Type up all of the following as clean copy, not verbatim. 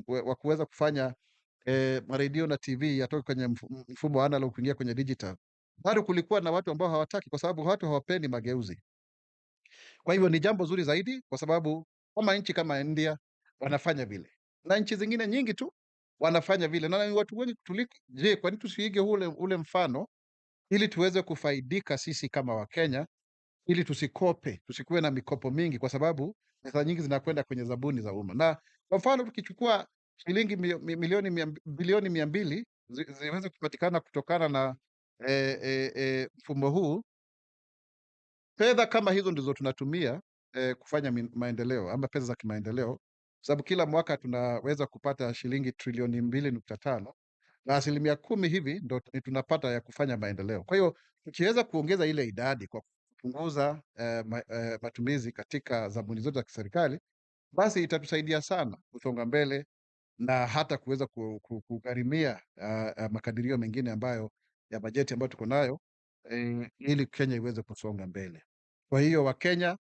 wa kuweza kufanya maredio na TV yatoke kwenye mfumo wa analog kuingia kwenye digital, bado kulikuwa na watu ambao hawataki, kwa sababu watu hawapendi mageuzi. Kwa hivyo ni jambo zuri zaidi, kwa sababu kama nchi kama India wanafanya vile na nchi zingine nyingi tu wanafanya vile, na ni watu wengi kutuliko. Je, kwa nini tusiige ule mfano, ili tuweze kufaidika sisi kama Wakenya, ili tusikope, tusikuwe na mikopo mingi, kwa sababu pesa nyingi zinakwenda kwenye zabuni za umma. Na kwa mfano tukichukua shilingi bilioni 200 ziweze kupatikana kutokana na mfumo huu, fedha kama hizo ndizo tunatumia kufanya maendeleo ama pesa za kimaendeleo, sababu kila mwaka tunaweza kupata shilingi trilioni 2.5, na 10% hivi ndo tunapata ya kufanya maendeleo. Kwa hiyo tukiweza kuongeza ile idadi kwa kupunguza matumizi katika zabuni zote za kiserikali, basi itatusaidia sana kusonga mbele na hata kuweza kugharimia makadirio mengine ambayo ya bajeti ambayo tuko nayo, ili Kenya iweze kusonga mbele. Kwa hiyo Wakenya,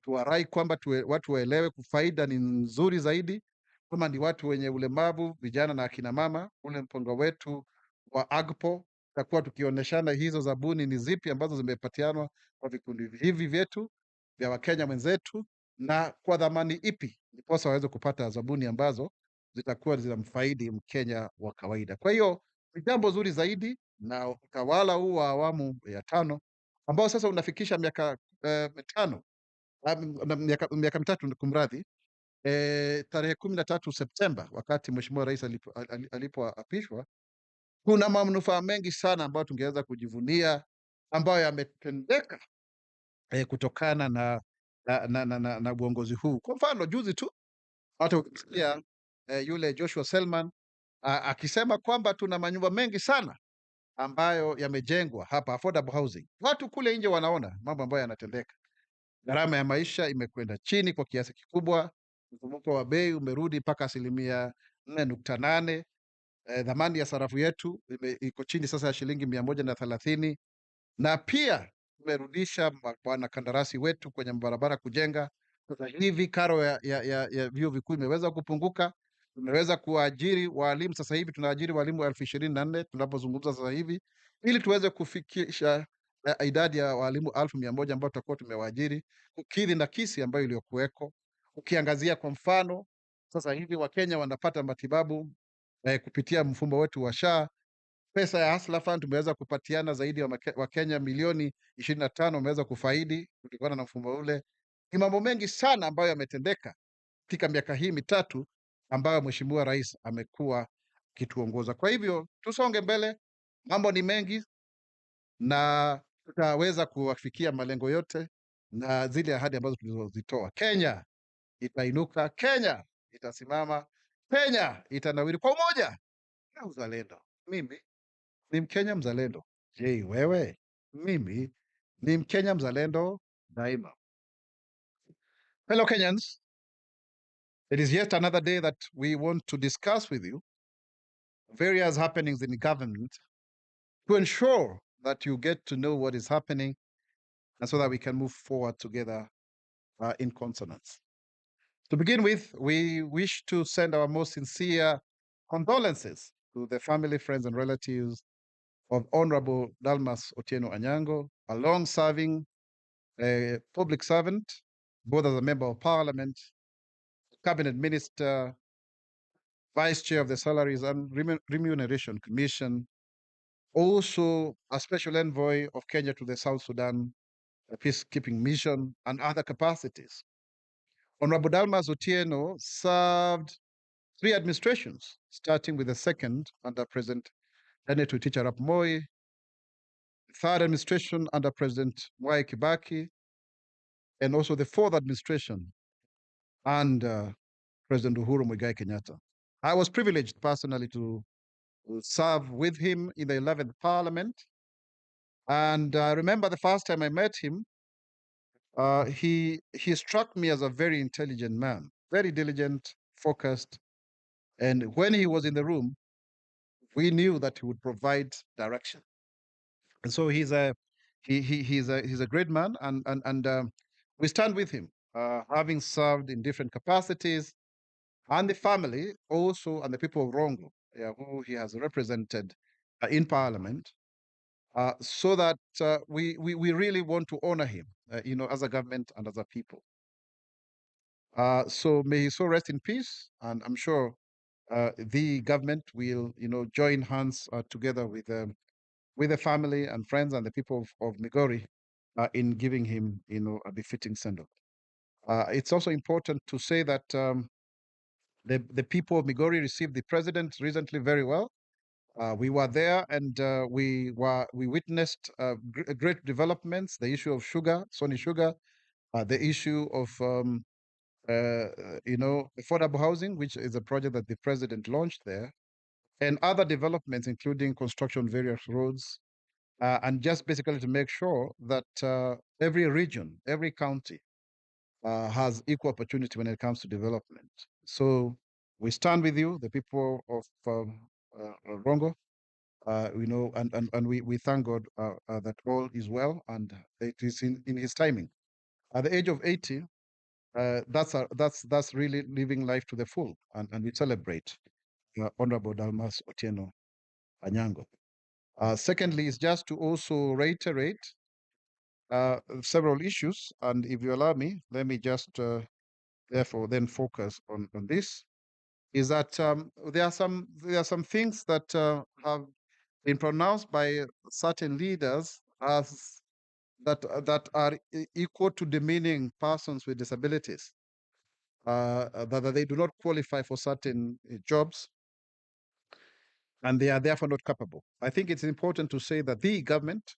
tuwarai kwamba watu waelewe faida ni nzuri zaidi. Kama ni watu wenye ulemavu, vijana na akina mama, ule mpango wetu wa AGPO tutakuwa tukionyeshana hizo zabuni ni zipi ambazo zimepatianwa kwa vikundi hivi vyetu vya Wakenya wenzetu, na kwa dhamani ipi, ndiposa waweze kupata zabuni ambazo zitakuwa zinamfaidi Mkenya wa kawaida. Kwa hiyo ni jambo zuri zaidi, na utawala huu wa awamu ya 5 ambao sasa unafikisha miaka mitano na miaka mitatu, kumradhi, tarehe 13 Septemba, wakati Mheshimiwa Rais alipoapishwa, kuna manufaa mengi sana ambayo tungeweza kujivunia, ambayo yametendeka kutokana na uongozi huu. Kwa mfano, juzi tu hata ukisikia yule Joshua Selman akisema kwamba tuna manyumba mengi sana ambayo yamejengwa hapa, affordable housing. Watu kule nje wanaona mambo ambayo yanatendeka. Gharama ya maisha imekwenda chini kwa kiasi kikubwa. Mfumuko wa bei umerudi mpaka 4.8. Dhamani ya sarafu yetu iko chini sasa ya shilingi 130, na pia tumerudisha wanakandarasi wetu kwenye barabara kujenga. Sasa hivi karo ya vyuo vikuu imeweza kupunguka. Tumeweza kuajiri walimu, sasa hivi tunaajiri walimu 24,000 tunapozungumza sasa hivi, ili tuweze kufikisha idadi ya walimu 100,000 ambao tutakuwa tumewaajiri kukidhi nakisi ambayo iliyokuweko. Ukiangazia kwa mfano, sasa hivi Wakenya wanapata matibabu kupitia mfumo wetu wa SHA. Pesa ya Hustler Fund tumeweza kupatiana zaidi ya Wakenya milioni 25 wameweza kufaidi kutokana na mfumo ule. Ni mambo mengi sana ambayo yametendeka katika miaka hii mitatu ambayo Mheshimiwa Rais amekuwa akituongoza. Kwa hivyo tusonge mbele, mambo ni mengi na tutaweza kuwafikia malengo yote na zile ahadi ambazo tulizozitoa. Kenya itainuka, Kenya itasimama, Kenya itanawiri kwa umoja na uzalendo. Mimi ni Mkenya mzalendo. Je, wewe? Mimi ni Mkenya mzalendo daima. Fellow Kenyans, it is yet another day that we want to discuss with you various happenings in government to ensure that you get to know what is happening, and so that we can move forward together in consonance. To begin with, we wish to send our most sincere condolences to the family, friends, and relatives of Honorable Dalmas Otieno Anyango, a long-serving public servant, both as a member of parliament, cabinet minister, vice chair of the Salaries and Remuneration Commission, also a special envoy of Kenya to the South Sudan peacekeeping mission, and other capacities. Honorable Dalmas Otieno served 3 administrations, starting with the second under President Senator Teacher Arap Moi, third administration under President Mwai Kibaki, and also the fourth administration under President Uhuru Muigai Kenyatta. I was privileged personally to serve with him in the 11th Parliament. And I remember the first time I met him, he struck me as a very intelligent man, very diligent, focused. And when he was in the room, we knew that he would provide direction. And so he's a great man, and we stand with him, having served in different capacities, and the family also, and the people of Rongo, who he has represented in Parliament, so that we really want to honor him, as a government and as a people. So may he so rest in peace, and I'm sure the government will, join hands together with the family and friends and the people of Migori in giving him, a befitting send-off. It's also important to say that the people of Migori received the president recently very well. We were there, and we witnessed great developments. The issue of sugar, Sony Sugar, the issue of affordable housing, which is a project that the president launched there, and other developments, including construction of various roads, and just basically to make sure that every region, every county has equal opportunity when it comes to development. So we stand with you, the people of Rongo, and we thank God that all is well and it is in His timing. At the age of 80, that's really living life to the full, and we celebrate Honorable Dalmas Otieno Anyango. Secondly, is just to also reiterate several issues, and if you allow me, let me just therefore then focus on this. Is that there are some things that have been pronounced by certain leaders as that are equal to demeaning persons with disabilities, that they do not qualify for certain jobs, and they are therefore not capable. I think it's important to say that the government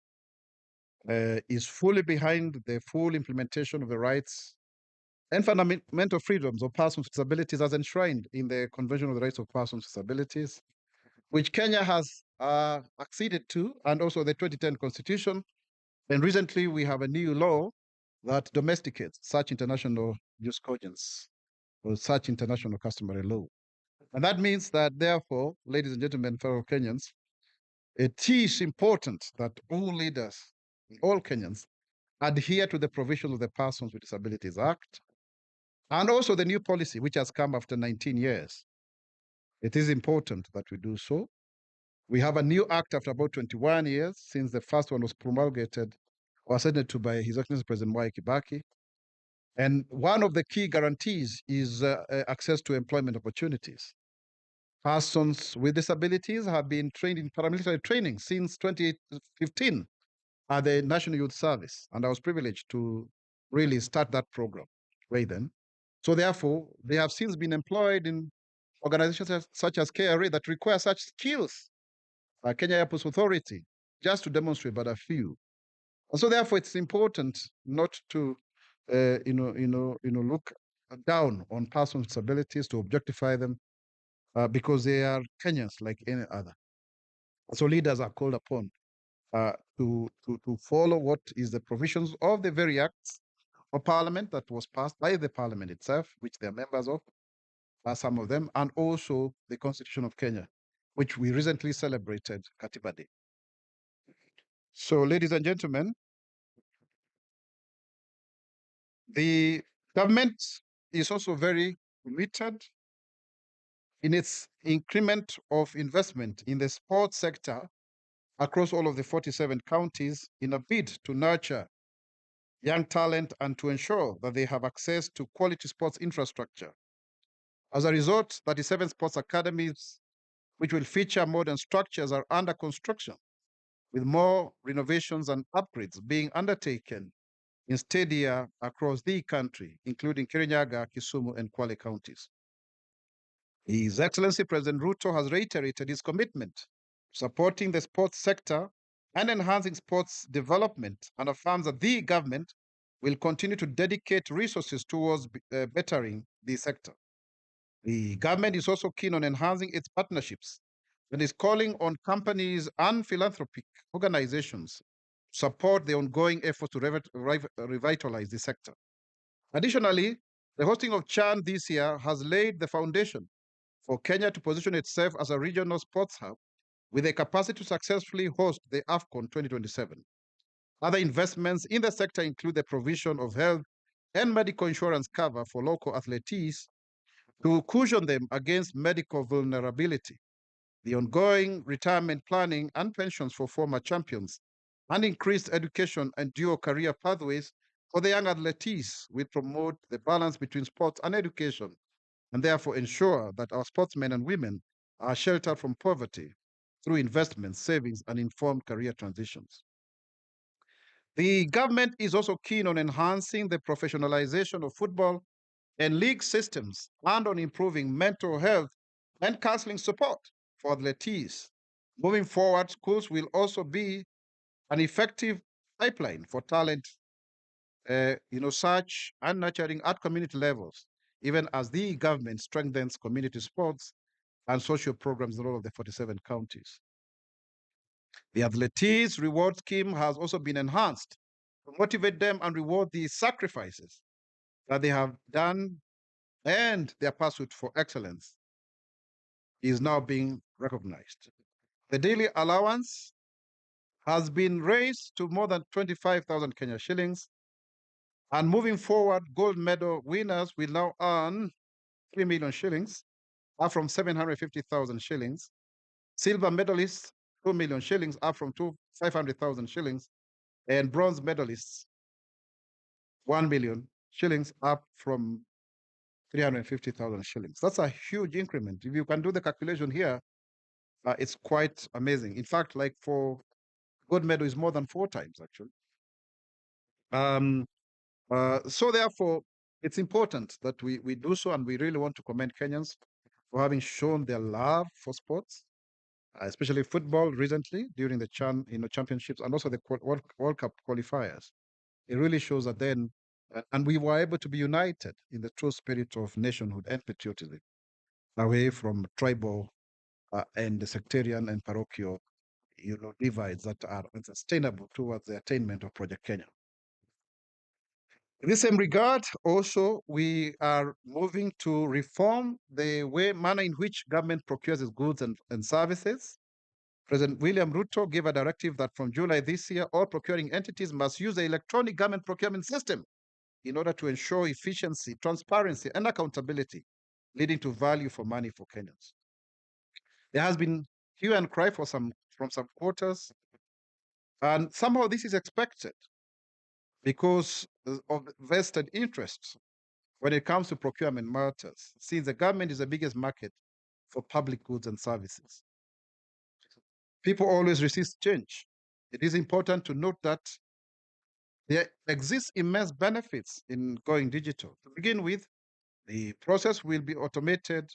is fully behind the full implementation of the rights and fundamental freedoms of persons with disabilities as enshrined in the Convention of the Rights of Persons with Disabilities, which Kenya has acceded to, and also the 2010 Constitution. And recently, we have a new law that domesticates such international jurisprudence or such international customary law. And that means that, therefore, ladies and gentlemen, fellow Kenyans, it is important that all leaders, all Kenyans, adhere to the provisions of the Persons with Disabilities Act and also the new policy, which has come after 19 years. It is important that we do so. We have a new act after about 21 years since the first one was promulgated or ascended to by His Excellency President Mwai Kibaki. And one of the key guarantees is access to employment opportunities. Persons with disabilities have been trained in paramilitary training since 2015 at the National Youth Service, and I was privileged to really start that program way then. So therefore, they have since been employed in organizations such as KRA that require such skills, Kenya Airports Authority, just to demonstrate but a few. And so therefore, it's important not to, look down on persons with disabilities, to objectify them, because they are Kenyans like any other. So leaders are called upon to follow what is the provisions of the very acts of parliament that was passed by the parliament itself, which they are members of, some of them, and also the Constitution of Kenya, which we recently celebrated Katiba Day. So, ladies and gentlemen, the government is also very committed in its increment of investment in the sports sector across all of the 47 counties in a bid to nurture young talent and to ensure that they have access to quality sports infrastructure. As a result, 37 sports academies, which will feature modern structures, are under construction, with more renovations and upgrades being undertaken in stadia across the country, including Kirinyaga, Kisumu, and Kwale counties. His Excellency President Ruto has reiterated his commitment to supporting the sports sector and enhancing sports development, and affirms that the government will continue to dedicate resources towards bettering the sector. The government is also keen on enhancing its partnerships and is calling on companies and philanthropic organizations to support the ongoing effort to revitalize the sector. Additionally, the hosting of CHAN this year has laid the foundation for Kenya to position itself as a regional sports hub with the capacity to successfully host the AFCON 2027. Other investments in the sector include the provision of health and medical insurance cover for local athletes, to cushion them against medical vulnerability, the ongoing retirement planning and pensions for former champions, and increased education and dual career pathways for the young athletes will promote the balance between sports and education and therefore ensure that our sportsmen and women are sheltered from poverty through investments, savings, and informed career transitions. The government is also keen on enhancing the professionalization of football and league systems and on improving mental health and counseling support for athletes. Moving forward, schools will also be an effective pipeline for talent, search and nurturing at community levels, even as the government strengthens community sports and social programs in all of the 47 counties. The athletes reward scheme has also been enhanced to motivate them and reward the sacrifices that they have done, and their pursuit for excellence is now being recognized. The daily allowance has been raised to more than 25,000 Kenya shillings, and moving forward, gold medal winners will now earn 3 million shillings, up from 750,000 shillings. Silver medalists, 2 million shillings, up from 500,000 shillings. And bronze medalists, 1 million shillings, up from 350,000 shillings. That's a huge increment. If you can do the calculation here, it's quite amazing. In fact, like for gold medal is more than 4 times actually. So therefore, it's important that we do so, and we really want to commend Kenyans for having shown their love for sports, especially football recently during the championships and also the World Cup qualifiers. It really shows that then, and we were able to be united in the true spirit of nationhood and patriotism, away from tribal and the sectarian and parochial, divides that are unsustainable towards the attainment of Project Kenya. In the same regard, also, we are moving to reform the manner in which government procures its goods and services. President William Ruto gave a directive that from July this year, all procuring entities must use the electronic government procurement system in order to ensure efficiency, transparency, and accountability, leading to value for money for Kenyans. There has been hue and cry from some quarters, and somehow this is expected because of vested interests when it comes to procurement matters, since the government is the biggest market for public goods and services. People always resist change. It is important to note that there exists immense benefits in going digital. To begin with, the process will be automated,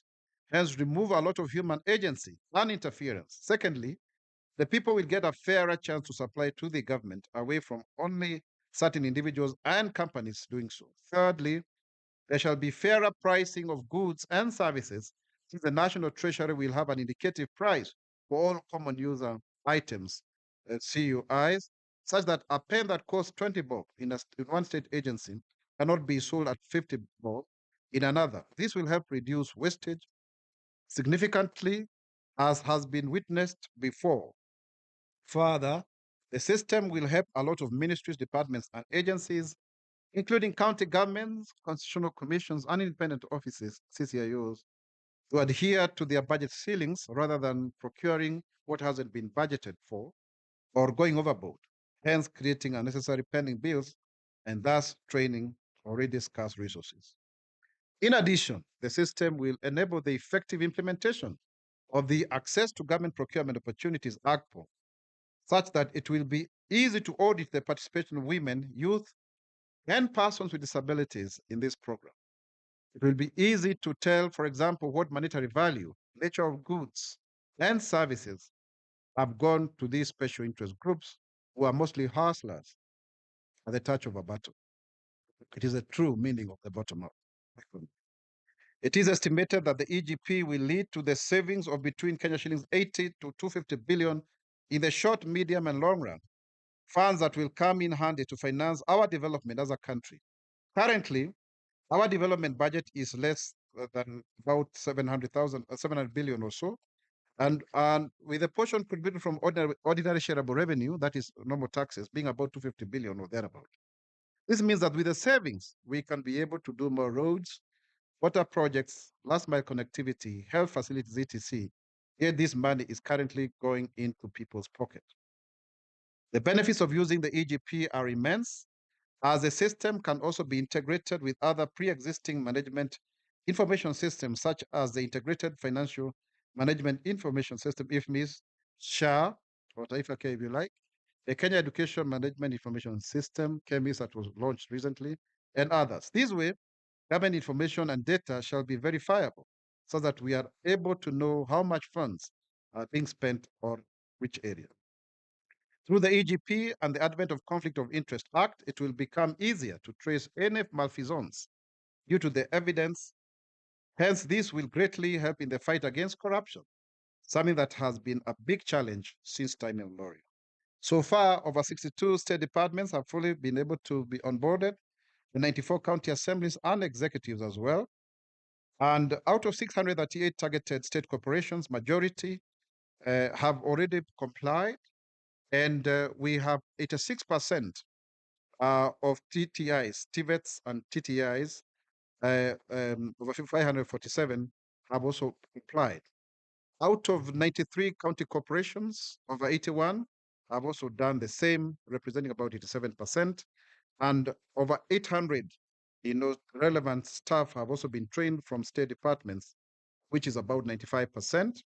hence remove a lot of human agency and interference. Secondly, the people will get a fairer chance to supply to the government away from only certain individuals and companies doing so. Thirdly, there shall be fairer pricing of goods and services, since the National Treasury will have an indicative price for all common user items, CUIs, such that a pen that costs 20 bob in one state agency cannot be sold at 50 bob in another. This will help reduce wastage significantly, as has been witnessed before. Further, the system will help a lot of ministries, departments, and agencies, including county governments, constitutional commissions, and independent offices, CCIOs, to adhere to their budget ceilings rather than procuring what hasn't been budgeted for or going overboard, hence creating unnecessary pending bills and thus training already scarce resources. In addition, the system will enable the effective implementation of the Access to Government Procurement Opportunities Act, such that it will be easy to audit the participation of women, youth, and persons with disabilities in this program. It will be easy to tell, for example, what monetary value, nature of goods, and services have gone to these special interest groups who are mostly hustlers at the touch of a button. It is the true meaning of the bottom up. It is estimated that the EGP will lead to the savings of between Kenya shillings 80 to 250 billion in the short, medium, and long run, funds that will come in handy to finance our development as a country. Currently, our development budget is less than about 700 billion or so. And with a portion contributed from ordinary shareable revenue, that is normal taxes, being about 250 billion or thereabout. This means that with the savings, we can be able to do more roads, water projects, last mile connectivity, health facilities, etc. Yet this money is currently going into people's pocket. The benefits of using the EGP are immense, as the system can also be integrated with other pre-existing management information systems, such as the Integrated Financial Management Information System, IFMIS, SHA, or Taifa K if you like, the Kenya Education Management Information System, KEMIS, that was launched recently, and others. This way, government information and data shall be verifiable so that we are able to know how much funds are being spent on which area. Through the EGP and the advent of Conflict of Interest Act, it will become easier to trace any malfeasance due to the evidence. Hence, this will greatly help in the fight against corruption, something that has been a big challenge since time immemorial. So far, over 62 state departments have fully been able to be onboarded, the 94 county assemblies and executives as well. And out of 638 targeted state corporations, majority have already complied. And we have 86% of TTIs, TVETs and TTIs, over 547 have also complied. Out of 93 county corporations, over 81 have also done the same, representing about 87%. And over 800, relevant staff have also been trained from state departments, which is about 95%.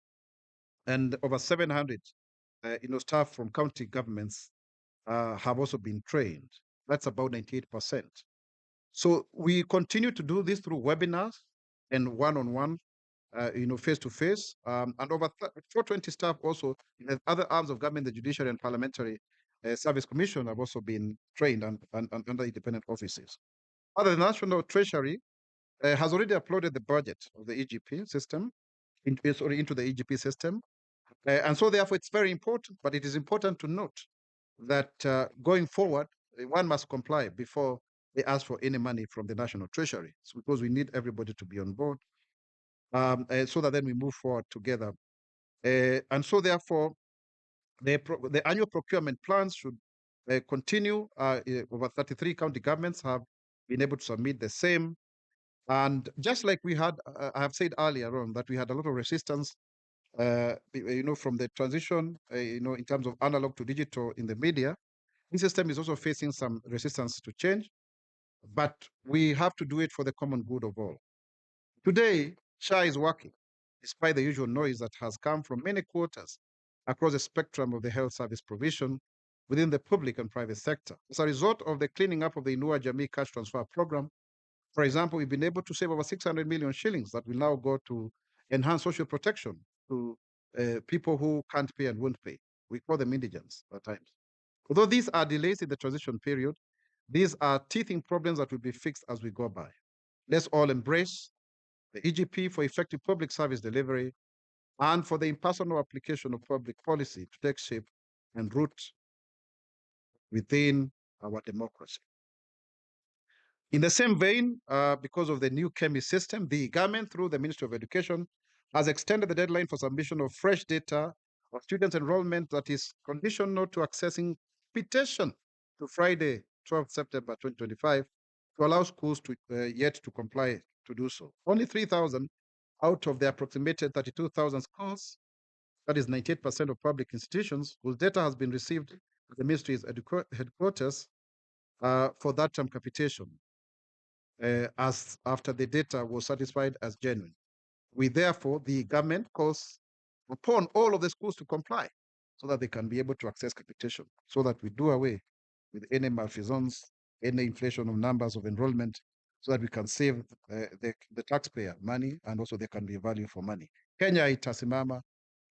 And over 700, staff from county governments have also been trained. That's about 98%. So we continue to do this through webinars and one-on-one, face-to-face, and over 420 staff also in the other arms of government, the Judiciary and Parliamentary Service Commission have also been trained and under independent offices. Other the National Treasury has already uploaded the budget of the EGP system into the EGP system. And so therefore it's very important, but it is important to note that going forward, one must comply before they ask for any money from the National Treasury. It's because we need everybody to be on board, so that then we move forward together. And so therefore, the annual procurement plans should continue. Over 33 county governments have been able to submit the same. And just like we had, I have said earlier on that we had a lot of resistance, from the transition, in terms of analog to digital in the media. This system is also facing some resistance to change, but we have to do it for the common good of all. Today, SHA is working, despite the usual noise that has come from many quarters across the spectrum of the health service provision within the public and private sector. As a result of the cleaning up of the Inua Jamii cash transfer program, for example, we've been able to save over 600 million shillings that will now go to enhance social protection to people who can't pay and won't pay. We call them indigents at times. Although these are delays in the transition period, these are teething problems that will be fixed as we go by. Let's all embrace the EGP for effective public service delivery and for the impersonal application of public policy to take shape and root within our democracy. In the same vein, because of the new KEMI system, the government, through the Ministry of Education, has extended the deadline for submission of fresh data of students' enrollment that is conditional to accessing petition to Friday, 12 September 2025, to allow schools to yet to comply to do so. Only 3,000 out of the approximated 32,000 schools, that is 98% of public institutions, whose data has been received at the ministry's headquarters for that term capitation, as after the data was certified as genuine. We therefore, the government calls upon all of the schools to comply so that they can be able to access capitation, so that we do away with any malfeasance, any inflation of numbers of enrollment, so that we can save the taxpayer money and also there can be value for money. Kenya itasimama,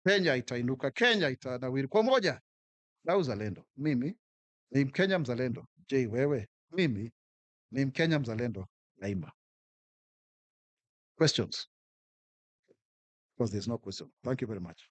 Kenya itainuka, Kenya itanawiri kwa moja na uzalendo. Mimi ni Mkenya mzalendo. Je, wewe? Mimi ni Mkenya mzalendo daima. Questions? Because there's no question. Thank you very much.